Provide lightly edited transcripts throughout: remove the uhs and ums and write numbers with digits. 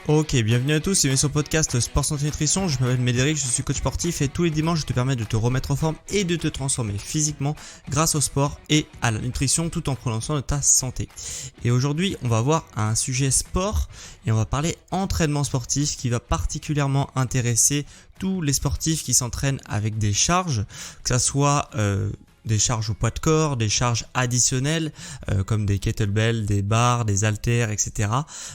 Ok, bienvenue à tous, bienvenue sur le podcast Sport Santé Nutrition. Je m'appelle Médéric, je suis coach sportif et tous les dimanches je te permets de te remettre en forme et de te transformer physiquement grâce au sport et à la nutrition tout en prenant soin de ta santé. Et aujourd'hui on va voir un sujet sport et on va parler entraînement sportif qui va particulièrement intéresser tous les sportifs qui s'entraînent avec des charges, que ça soit des charges au poids de corps, des charges additionnelles comme des kettlebells, des barres, des haltères, etc.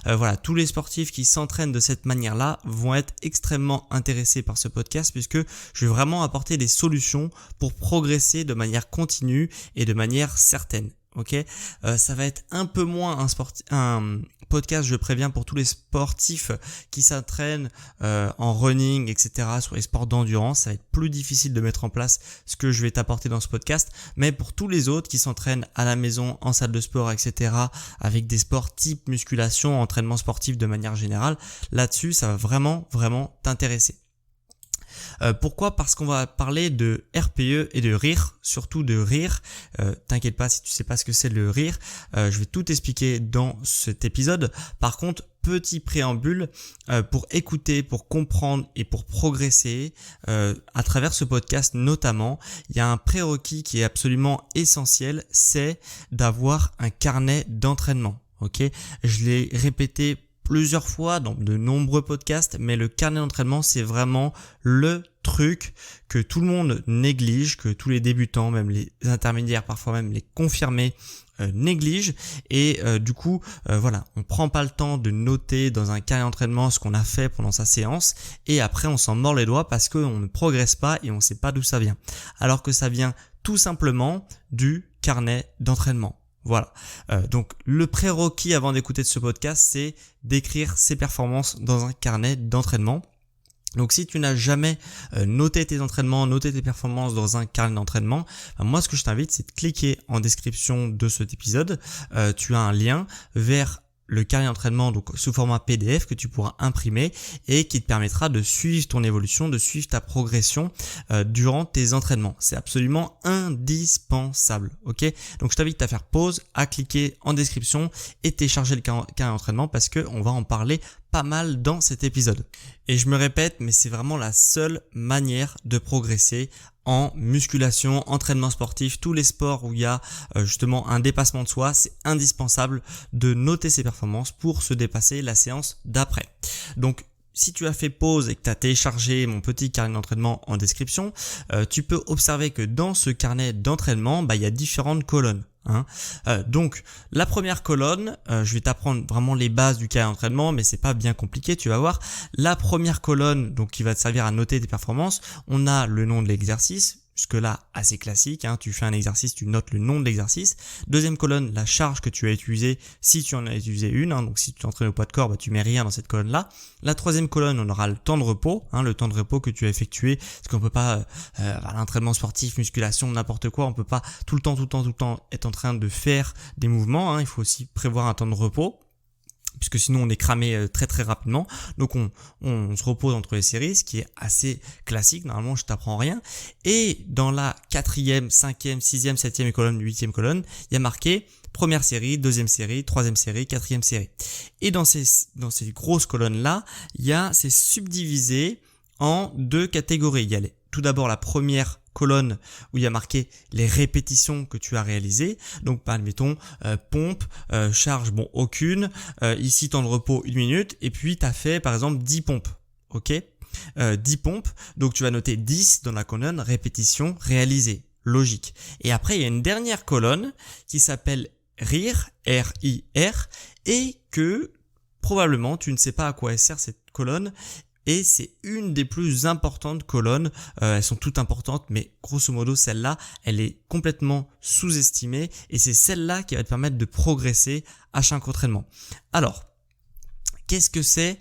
Voilà, tous les sportifs qui s'entraînent de cette manière-là vont être extrêmement intéressés par ce podcast puisque je vais vraiment apporter des solutions pour progresser de manière continue et de manière certaine. Ok, ça va être un peu moins un podcast, je préviens, pour tous les sportifs qui s'entraînent en running, etc. sur les sports d'endurance. Ça va être plus difficile de mettre en place ce que je vais t'apporter dans ce podcast, mais pour tous les autres qui s'entraînent à la maison, en salle de sport, etc. avec des sports type musculation, entraînement sportif de manière générale, là-dessus, ça va vraiment t'intéresser. Pourquoi ? Parce qu'on va parler de RPE et de rire, surtout de rire. T'inquiète pas si tu sais pas ce que c'est le rire, je vais tout expliquer dans cet épisode. Par contre, petit préambule pour écouter, pour comprendre et pour progresser à travers ce podcast notamment, il y a un prérequis qui est absolument essentiel, c'est d'avoir un carnet d'entraînement. Ok, je l'ai répété plusieurs fois dans de nombreux podcasts, mais le carnet d'entraînement, c'est vraiment le truc que tout le monde néglige, que tous les débutants, même les intermédiaires, parfois même les confirmés négligent. Et du coup, voilà, on prend pas le temps de noter dans un carnet d'entraînement ce qu'on a fait pendant sa séance et après on s'en mord les doigts parce qu'on ne progresse pas et on sait pas d'où ça vient. Alors que ça vient tout simplement du carnet d'entraînement. Voilà, donc le prérequis avant d'écouter ce podcast, c'est d'écrire ses performances dans un carnet d'entraînement. Donc si tu n'as jamais noté tes entraînements, noté tes performances dans un carnet d'entraînement, moi ce que je t'invite, c'est de cliquer en description de cet épisode. Tu as un lien vers le carnet d'entraînement donc sous format PDF que tu pourras imprimer et qui te permettra de suivre ton évolution, de suivre ta progression durant tes entraînements. C'est absolument indispensable, ok ? Donc je t'invite à faire pause, à cliquer en description et télécharger le carnet d'entraînement parce que on va en parler pas mal dans cet épisode. Et je me répète, mais c'est vraiment la seule manière de progresser en musculation, entraînement sportif, tous les sports où il y a justement un dépassement de soi, c'est indispensable de noter ses performances pour se dépasser la séance d'après. Donc si tu as fait pause et que tu as téléchargé mon petit carnet d'entraînement en description, tu peux observer que dans ce carnet d'entraînement, il y a différentes colonnes. Donc la première colonne, je vais t'apprendre vraiment les bases du carnet d'entraînement, mais c'est pas bien compliqué, tu vas voir. La première colonne, donc qui va te servir à noter tes performances, on a le nom de l'exercice. Jusque-là, assez classique, tu fais un exercice, tu notes le nom de l'exercice. Deuxième colonne, la charge que tu as utilisée, si tu en as utilisé une, donc si tu t'entraînes au poids de corps, tu mets rien dans cette colonne-là. La troisième colonne, on aura le temps de repos, le temps de repos que tu as effectué, parce qu'on peut pas, à l'entraînement sportif, musculation, n'importe quoi, on peut pas tout le temps être en train de faire des mouvements, il faut aussi prévoir un temps de repos, puisque sinon on est cramé très rapidement. Donc on se repose entre les séries, ce qui est assez classique. Normalement je t'apprends rien. Et dans la 4e, 5e, 6e, 7e colonne, 8e colonne, il y a marqué première série, deuxième série, troisième série, quatrième série. Et dans ces grosses colonnes là, c'est subdivisé en deux catégories. Il y a tout d'abord la première colonne où il y a marqué les répétitions que tu as réalisées. Donc admettons pompe, charge, aucune. Ici temps de repos 1 minute. Et puis tu as fait par exemple 10 pompes. Ok, 10 pompes. Donc tu vas noter 10 dans la colonne répétition réalisée. Logique. Et après il y a une dernière colonne qui s'appelle RIR, R-I-R, et que probablement tu ne sais pas à quoi elle sert cette colonne. Et c'est une des plus importantes colonnes, elles sont toutes importantes, mais grosso modo celle-là, elle est complètement sous-estimée et c'est celle-là qui va te permettre de progresser à chaque entraînement. Alors, qu'est-ce que c'est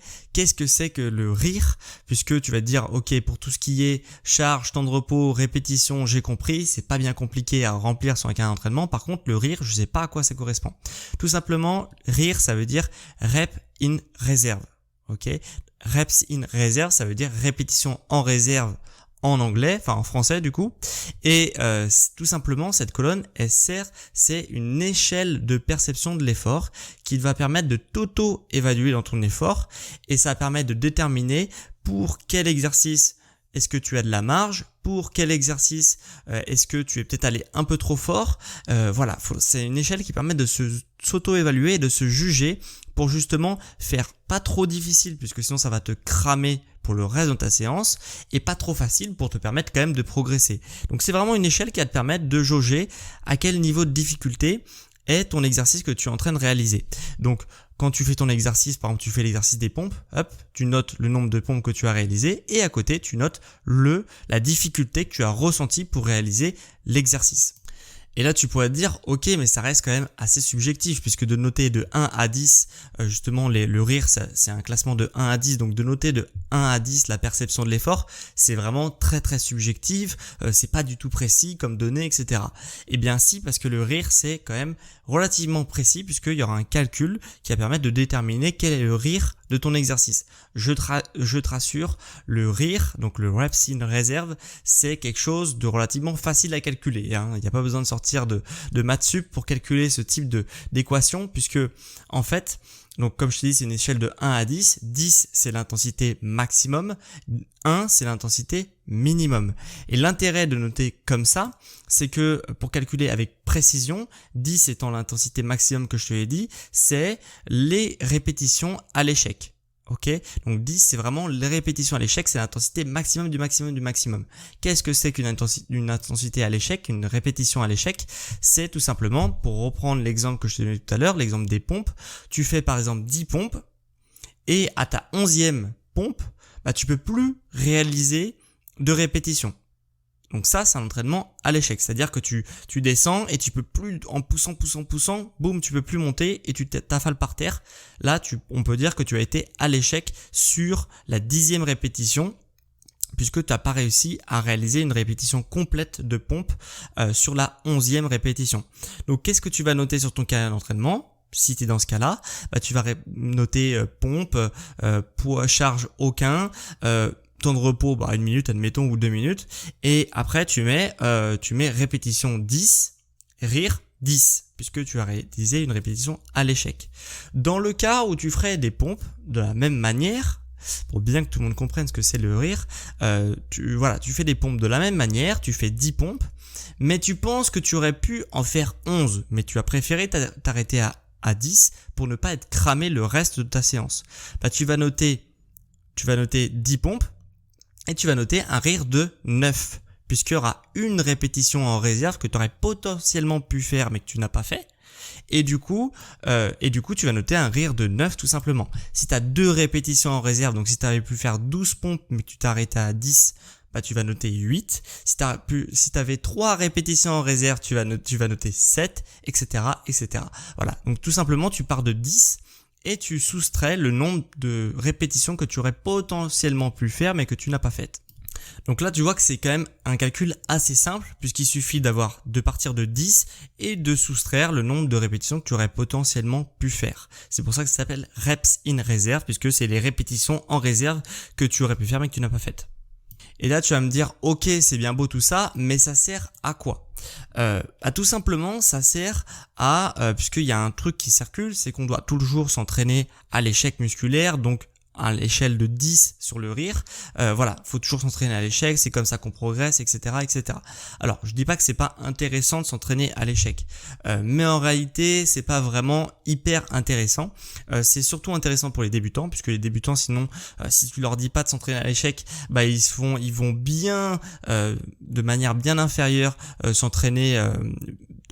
que le rire? Puisque tu vas te dire, ok, pour tout ce qui est charge, temps de repos, répétition, j'ai compris, c'est pas bien compliqué à remplir sur un carnet d'entraînement. Par contre, le rire, je sais pas à quoi ça correspond. Tout simplement, rire, ça veut dire rep in reserve. Ok, reps in reserve, ça veut dire répétition en réserve en anglais, enfin en français du coup, et tout simplement cette colonne c'est une échelle de perception de l'effort qui va permettre de t'auto-évaluer dans ton effort, et ça va permettre de déterminer pour quel exercice est-ce que tu as de la marge, pour quel exercice est-ce que tu es peut-être allé un peu trop fort. Voilà, c'est une échelle qui permet de s'auto-évaluer et de se juger pour justement faire pas trop difficile, puisque sinon ça va te cramer pour le reste de ta séance, et pas trop facile pour te permettre quand même de progresser. Donc c'est vraiment une échelle qui va te permettre de jauger à quel niveau de difficulté est ton exercice que tu es en train de réaliser. Donc quand tu fais ton exercice, par exemple tu fais l'exercice des pompes, hop, tu notes le nombre de pompes que tu as réalisé, et à côté tu notes la difficulté que tu as ressentie pour réaliser l'exercice. Et là, tu pourrais te dire, ok, mais ça reste quand même assez subjectif, puisque de noter de 1 à 10, justement, le rire, c'est un classement de 1 à 10, donc de noter de 1 à 10 la perception de l'effort, c'est vraiment très très subjectif, c'est pas du tout précis comme données, etc. Eh bien si, parce que le rire, c'est quand même relativement précis, puisqu'il y aura un calcul qui va permettre de déterminer quel est le rire de ton exercice. Je te rassure, le rire, donc le reps in reserve, c'est quelque chose de relativement facile à calculer, hein. Il n'y a pas besoin de sortir de maths sup pour calculer ce type d'équation, puisque en fait, donc comme je te dis, c'est une échelle de 1 à 10. 10, c'est l'intensité maximum. 1, c'est l'intensité minimum. Et l'intérêt de noter comme ça, c'est que pour calculer avec précision, 10 étant l'intensité maximum que je te l'ai dit, c'est les répétitions à l'échec. Ok, donc 10 c'est vraiment les répétitions à l'échec, c'est l'intensité maximum du maximum du maximum. Qu'est-ce que c'est qu'une intensité à l'échec, une répétition à l'échec? C'est tout simplement, pour reprendre l'exemple que je te donnais tout à l'heure, l'exemple des pompes, tu fais par exemple 10 pompes et à ta 11e pompe, tu peux plus réaliser de répétition. Donc ça, c'est un entraînement à l'échec. C'est-à-dire que tu descends et tu peux plus, en poussant, boum, tu peux plus monter et tu t'affales par terre. Là, on peut dire que tu as été à l'échec sur la 10e répétition, puisque tu n'as pas réussi à réaliser une répétition complète de pompe sur la 11e répétition. Donc, qu'est-ce que tu vas noter sur ton carnet d'entraînement ? Si tu es dans ce cas-là, tu vas noter pompe, poids, charge aucun, temps de repos, 1 minute, admettons, ou 2 minutes. Et après, tu mets répétition 10, rire 10, puisque tu as réalisé une répétition à l'échec. Dans le cas où tu ferais des pompes de la même manière, pour bien que tout le monde comprenne ce que c'est le rire, tu fais des pompes de la même manière, tu fais 10 pompes, mais tu penses que tu aurais pu en faire 11, mais tu as préféré t'arrêter à 10 pour ne pas être cramé le reste de ta séance. Tu vas noter 10 pompes, et tu vas noter un rire de 9, puisqu'il y aura une répétition en réserve que tu aurais potentiellement pu faire mais que tu n'as pas fait. Et du coup, tu vas noter un rire de 9 tout simplement. Si tu as 2 répétitions en réserve, donc si tu avais pu faire 12 pompes mais que tu t'es arrêté à 10, tu vas noter 8. Si tu avais 3 répétitions en réserve, tu vas noter 7, etc., etc. Voilà. Donc tout simplement, tu pars de 10 et tu soustrais le nombre de répétitions que tu aurais potentiellement pu faire mais que tu n'as pas faites. Donc là, tu vois que c'est quand même un calcul assez simple, puisqu'il suffit de partir de 10 et de soustraire le nombre de répétitions que tu aurais potentiellement pu faire. C'est pour ça que ça s'appelle reps in reserve, puisque c'est les répétitions en réserve que tu aurais pu faire mais que tu n'as pas faites. Et là, tu vas me dire, ok, c'est bien beau tout ça, mais ça sert à quoi ? Tout simplement, ça sert puisqu'il y a un truc qui circule, c'est qu'on doit toujours s'entraîner à l'échec musculaire, donc à l'échelle de 10 sur le rire. Faut toujours s'entraîner à l'échec, c'est comme ça qu'on progresse, etc., etc. Alors, je dis pas que c'est pas intéressant de s'entraîner à l'échec, mais en réalité, c'est pas vraiment hyper intéressant. C'est surtout intéressant pour les débutants, puisque les débutants, sinon, si tu leur dis pas de s'entraîner à l'échec, ils vont bien, de manière bien inférieure, s'entraîner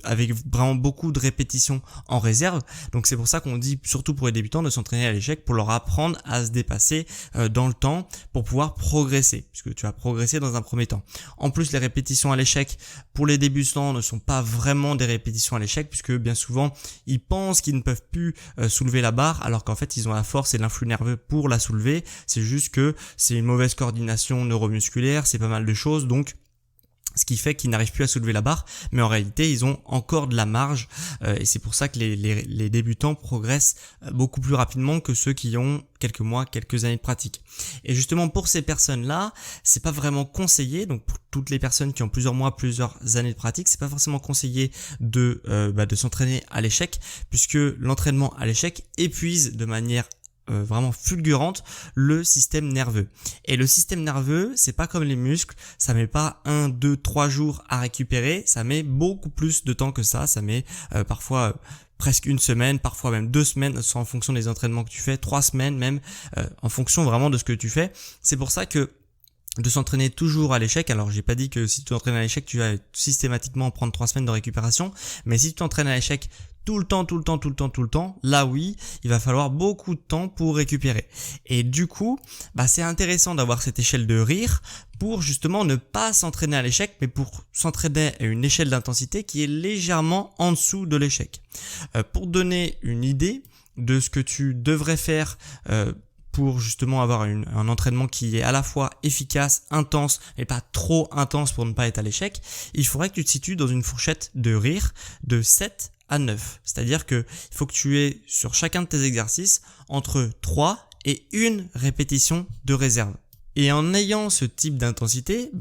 avec vraiment beaucoup de répétitions en réserve. Donc c'est pour ça qu'on dit, surtout pour les débutants, de s'entraîner à l'échec pour leur apprendre à se dépasser dans le temps pour pouvoir progresser, puisque tu vas progresser dans un premier temps. En plus, les répétitions à l'échec pour les débutants ne sont pas vraiment des répétitions à l'échec, puisque bien souvent ils pensent qu'ils ne peuvent plus soulever la barre, alors qu'en fait ils ont la force et l'influx nerveux pour la soulever. C'est juste que c'est une mauvaise coordination neuromusculaire, c'est pas mal de choses, donc Ce qui fait qu'ils n'arrivent plus à soulever la barre, mais en réalité, ils ont encore de la marge et c'est pour ça que les débutants progressent beaucoup plus rapidement que ceux qui ont quelques mois, quelques années de pratique. Et justement, pour ces personnes-là, c'est pas vraiment conseillé, donc pour toutes les personnes qui ont plusieurs mois, plusieurs années de pratique, c'est pas forcément conseillé de s'entraîner à l'échec, puisque l'entraînement à l'échec épuise de manière vraiment fulgurante le système nerveux. Et le système nerveux, c'est pas comme les muscles, ça met pas 1, 2, 3 jours à récupérer, ça met beaucoup plus de temps que ça met parfois presque une semaine, parfois même 2 semaines, en fonction des entraînements que tu fais, 3 semaines même, en fonction vraiment de ce que tu fais. C'est pour ça que de s'entraîner toujours à l'échec, alors j'ai pas dit que si tu t'entraînes à l'échec, tu vas systématiquement prendre 3 semaines de récupération, mais si tu t'entraînes à l'échec tout le temps, là oui, il va falloir beaucoup de temps pour récupérer. Et du coup, c'est intéressant d'avoir cette échelle de rire pour justement ne pas s'entraîner à l'échec, mais pour s'entraîner à une échelle d'intensité qui est légèrement en dessous de l'échec. Pour donner une idée de ce que tu devrais faire pour justement avoir un entraînement qui est à la fois efficace, intense, mais pas trop intense pour ne pas être à l'échec, il faudrait que tu te situes dans une fourchette de rire de 7 à 9. C'est-à-dire que il faut que tu aies sur chacun de tes exercices entre 3 et 1 répétition de réserve. Et en ayant ce type d'intensité,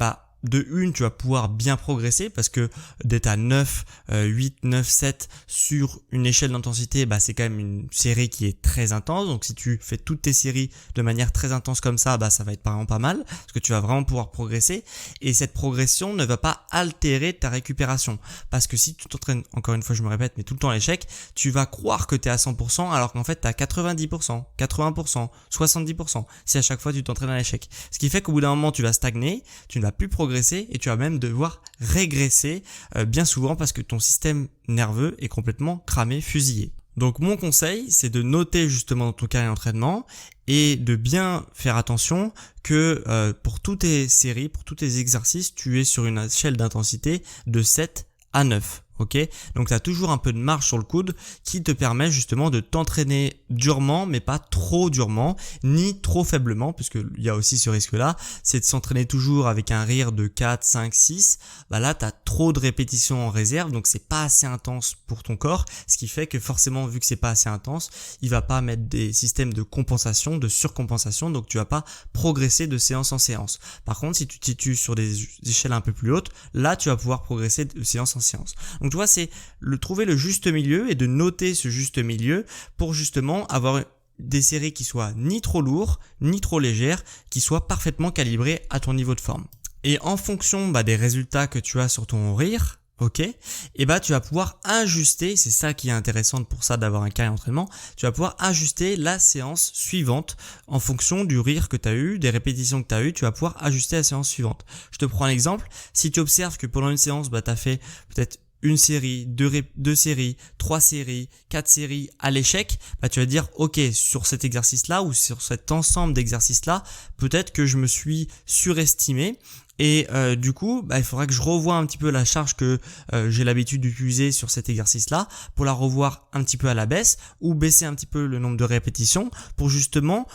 de 1, tu vas pouvoir bien progresser parce que d'être à 9, 8, 9, 7 sur une échelle d'intensité, c'est quand même une série qui est très intense. Donc si tu fais toutes tes séries de manière très intense comme ça, ça va être vraiment pas mal parce que tu vas vraiment pouvoir progresser. Et cette progression ne va pas altérer ta récupération parce que si tu t'entraînes, encore une fois je me répète, mais tout le temps à l'échec, tu vas croire que tu es à 100% alors qu'en fait tu es à 90%, 80%, 70% si à chaque fois tu t'entraînes à l'échec. Ce qui fait qu'au bout d'un moment tu vas stagner, tu ne vas plus progresser et tu vas même devoir régresser bien souvent parce que ton système nerveux est complètement cramé, fusillé. Donc mon conseil, c'est de noter justement ton carnet d'entraînement et de bien faire attention que pour toutes tes séries, pour tous tes exercices, tu es sur une échelle d'intensité de 7 à 9. Ok, donc tu as toujours un peu de marge sur le coude qui te permet justement de t'entraîner durement, mais pas trop durement, ni trop faiblement, puisque il y a aussi ce risque-là, c'est de s'entraîner toujours avec un rire de 4, 5, 6. Là, tu as trop de répétitions en réserve, donc c'est pas assez intense pour ton corps, ce qui fait que forcément, vu que c'est pas assez intense, il va pas mettre des systèmes de compensation, de surcompensation, donc tu vas pas progresser de séance en séance. Par contre, si tu te situes sur des échelles un peu plus hautes, là, tu vas pouvoir progresser de séance en séance. Donc tu vois, c'est trouver le juste milieu et de noter ce juste milieu pour justement avoir des séries qui soient ni trop lourdes, ni trop légères, qui soient parfaitement calibrées à ton niveau de forme. Et en fonction des résultats que tu as sur ton rire, ok, et tu vas pouvoir ajuster, c'est ça qui est intéressant pour ça d'avoir un carnet d'entraînement, tu vas pouvoir ajuster la séance suivante en fonction du rire que tu as eu, des répétitions que tu as eu, tu vas pouvoir ajuster la séance suivante. Je te prends un exemple, si tu observes que pendant une séance, tu as fait peut-être une série, deux séries, 3 séries, 4 séries à l'échec, tu vas dire ok, sur cet exercice-là ou sur cet ensemble d'exercices-là, peut-être que je me suis surestimé. Et du coup, il faudra que je revoie un petit peu la charge que j'ai l'habitude d'utiliser sur cet exercice-là pour la revoir un petit peu à la baisse ou baisser un petit peu le nombre de répétitions pour justement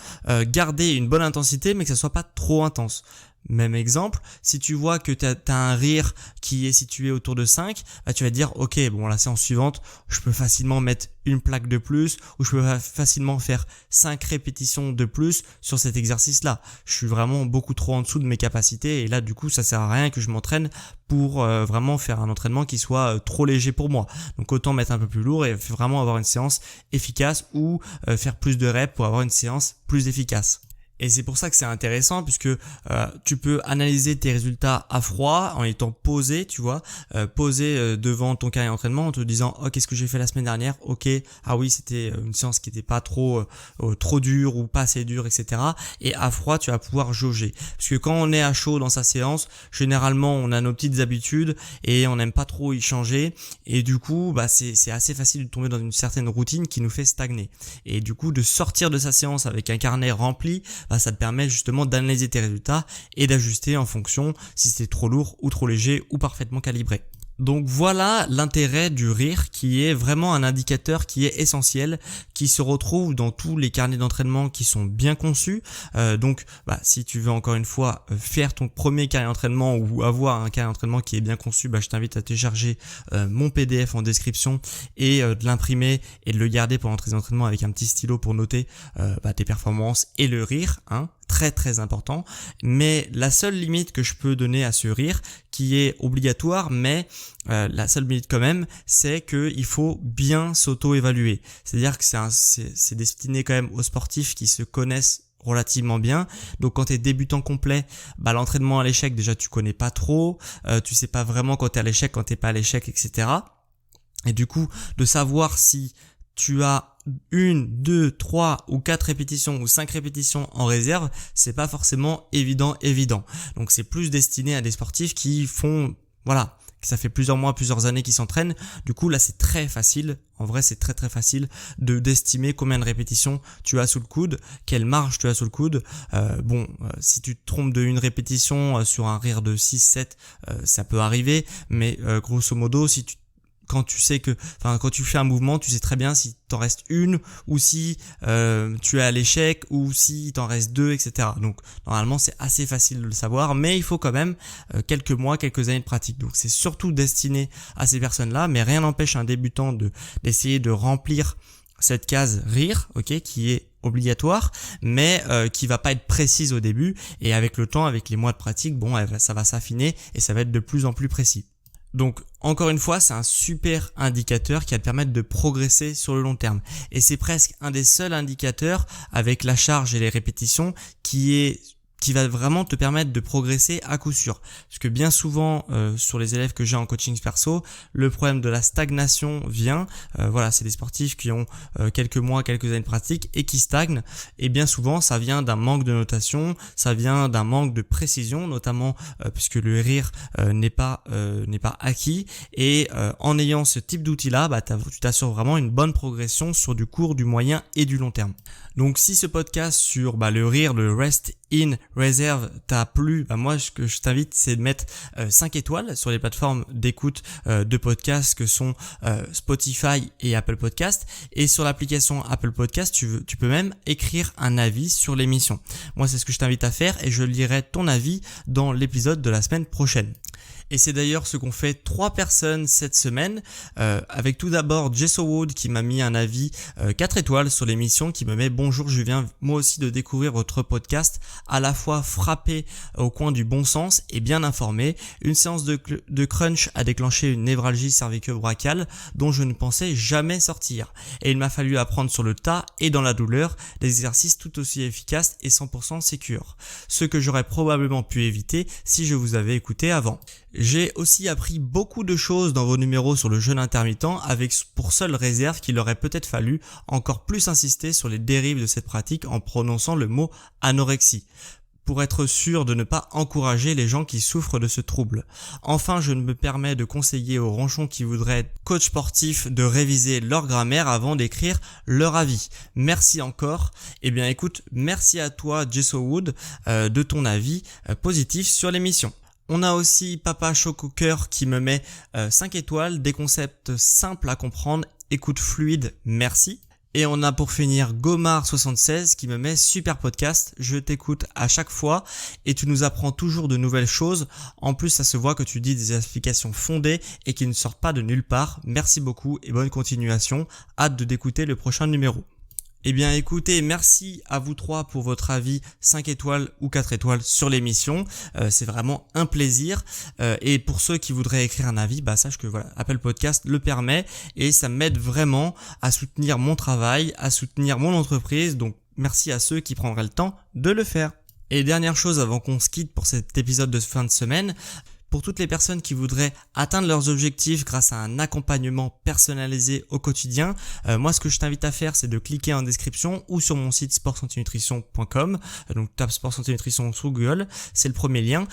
garder une bonne intensité mais que ça soit pas trop intense. Même exemple, si tu vois que tu as un rire qui est situé autour de 5, tu vas te dire ok, la séance suivante, je peux facilement mettre une plaque de plus ou je peux facilement faire 5 répétitions de plus sur cet exercice-là. Je suis vraiment beaucoup trop en dessous de mes capacités et là du coup ça sert à rien que je m'entraîne pour vraiment faire un entraînement qui soit trop léger pour moi. Donc autant mettre un peu plus lourd et vraiment avoir une séance efficace ou faire plus de reps pour avoir une séance plus efficace. Et c'est pour ça que c'est intéressant puisque tu peux analyser tes résultats à froid en étant posé, tu vois, posé devant ton carnet d'entraînement en te disant oh qu'est-ce que j'ai fait la semaine dernière, ok, ah oui c'était une séance qui n'était pas trop dure ou pas assez dure, etc. Et à froid tu vas pouvoir jauger parce que quand on est à chaud dans sa séance, généralement on a nos petites habitudes et on n'aime pas trop y changer et du coup c'est assez facile de tomber dans une certaine routine qui nous fait stagner et du coup de sortir de sa séance avec un carnet rempli, ça te permet justement d'analyser tes résultats et d'ajuster en fonction si c'est trop lourd ou trop léger ou parfaitement calibré. Donc voilà l'intérêt du rire qui est vraiment un indicateur qui est essentiel, qui se retrouve dans tous les carnets d'entraînement qui sont bien conçus. Donc si tu veux encore une fois faire ton premier carnet d'entraînement ou avoir un carnet d'entraînement qui est bien conçu, je t'invite à télécharger mon PDF en description et de l'imprimer et de le garder pendant tes entraînements avec un petit stylo pour noter tes performances et le rire, très très important. Mais la seule limite que je peux donner à ce rire, qui est obligatoire, mais la seule limite quand même, c'est que il faut bien s'auto-évaluer. C'est-à-dire que c'est destiné quand même aux sportifs qui se connaissent relativement bien. Donc quand tu es débutant complet, l'entraînement à l'échec, déjà tu connais pas trop, tu sais pas vraiment quand tu es à l'échec, quand t'es pas à l'échec, etc. Et du coup, de savoir si tu as 1, 2, 3 ou 4 répétitions ou 5 répétitions en réserve, c'est pas forcément évident. Donc c'est plus destiné à des sportifs qui font, ça fait plusieurs mois, plusieurs années qu'ils s'entraînent. Du coup là c'est très facile, en vrai c'est très très facile d'estimer combien de répétitions tu as sous le coude, quelle marge tu as sous le coude. Si tu te trompes de une répétition sur un rire de 6-7, ça peut arriver, mais grosso modo quand tu fais un mouvement, tu sais très bien si t'en restes une ou si tu es à l'échec ou si t'en restes deux, etc. Donc normalement c'est assez facile de le savoir, mais il faut quand même quelques mois, quelques années de pratique. Donc c'est surtout destiné à ces personnes-là, mais rien n'empêche un débutant d'essayer de remplir cette case rire, qui est obligatoire, mais qui va pas être précise au début, et avec le temps, avec les mois de pratique, ça va s'affiner et ça va être de plus en plus précis. Donc encore une fois, c'est un super indicateur qui va te permettre de progresser sur le long terme. Et c'est presque un des seuls indicateurs avec la charge et les répétitions qui va vraiment te permettre de progresser à coup sûr. Parce que bien souvent, sur les élèves que j'ai en coaching perso, le problème de la stagnation vient. C'est des sportifs qui ont quelques mois, quelques années de pratique et qui stagnent. Et bien souvent, ça vient d'un manque de notation, ça vient d'un manque de précision, notamment puisque le rire n'est pas acquis. Et en ayant ce type d'outil-là, tu t'assures vraiment une bonne progression sur du court, du moyen et du long terme. Donc si ce podcast sur le rire, le rest in reserve t'a plu, moi ce que je t'invite c'est de mettre 5 étoiles sur les plateformes d'écoute de podcasts que sont Spotify et Apple Podcast, et sur l'application Apple Podcast tu peux même écrire un avis sur l'émission. Moi c'est ce que je t'invite à faire et je lirai ton avis dans l'épisode de la semaine prochaine. Et c'est d'ailleurs ce qu'ont fait 3 personnes cette semaine, avec tout d'abord Jesso Wood qui m'a mis un avis 4 étoiles sur l'émission, qui me met: bonjour, je viens moi aussi de découvrir votre podcast, à la fois frappé au coin du bon sens et bien informé. Une séance de crunch a déclenché une névralgie cervico-brachiale dont je ne pensais jamais sortir. Et il m'a fallu apprendre sur le tas et dans la douleur des exercices tout aussi efficaces et 100% sécures. Ce que j'aurais probablement pu éviter si je vous avais écouté avant. J'ai aussi appris beaucoup de choses dans vos numéros sur le jeûne intermittent, avec pour seule réserve qu'il aurait peut-être fallu encore plus insister sur les dérives de cette pratique en prononçant le mot anorexie, pour être sûr de ne pas encourager les gens qui souffrent de ce trouble. Enfin, je me permets de conseiller aux ronchons qui voudraient être coach sportif de réviser leur grammaire avant d'écrire leur avis. Merci encore. Écoute, merci à toi Jesso Wood de ton avis positif sur l'émission. On a aussi Papa Chocoker qui me met 5 étoiles, des concepts simples à comprendre, écoute fluide, merci. Et on a pour finir Gomar76 qui me met: super podcast, je t'écoute à chaque fois et tu nous apprends toujours de nouvelles choses. En plus, ça se voit que tu dis des explications fondées et qui ne sortent pas de nulle part. Merci beaucoup et bonne continuation. Hâte d'écouter le prochain numéro. Écoutez, merci à vous 3 pour votre avis 5 étoiles ou 4 étoiles sur l'émission. C'est vraiment un plaisir. Et pour ceux qui voudraient écrire un avis, sache que Apple Podcast le permet et ça m'aide vraiment à soutenir mon travail, à soutenir mon entreprise. Donc merci à ceux qui prendraient le temps de le faire. Et dernière chose avant qu'on se quitte pour cet épisode de fin de semaine, pour toutes les personnes qui voudraient atteindre leurs objectifs grâce à un accompagnement personnalisé au quotidien, moi ce que je t'invite à faire c'est de cliquer en description ou sur mon site sportsantinutrition.com, donc tape Sport Santé Nutrition sur Google, c'est le premier lien,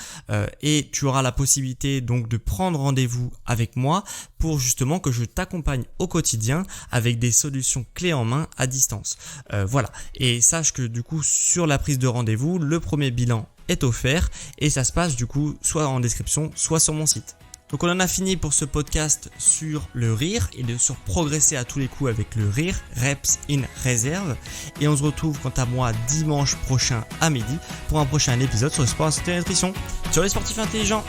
et tu auras la possibilité donc de prendre rendez-vous avec moi pour justement que je t'accompagne au quotidien avec des solutions clés en main à distance. Et sache que du coup sur la prise de rendez-vous, le premier bilan est offert et ça se passe du coup soit en description soit sur mon site. Donc on en a fini pour ce podcast sur le rire et sur progresser à tous les coups avec le rire, reps in reserve. Et on se retrouve quant à moi dimanche prochain à midi pour un prochain épisode sur le sport, la santé et la nutrition. Sur les sportifs intelligents.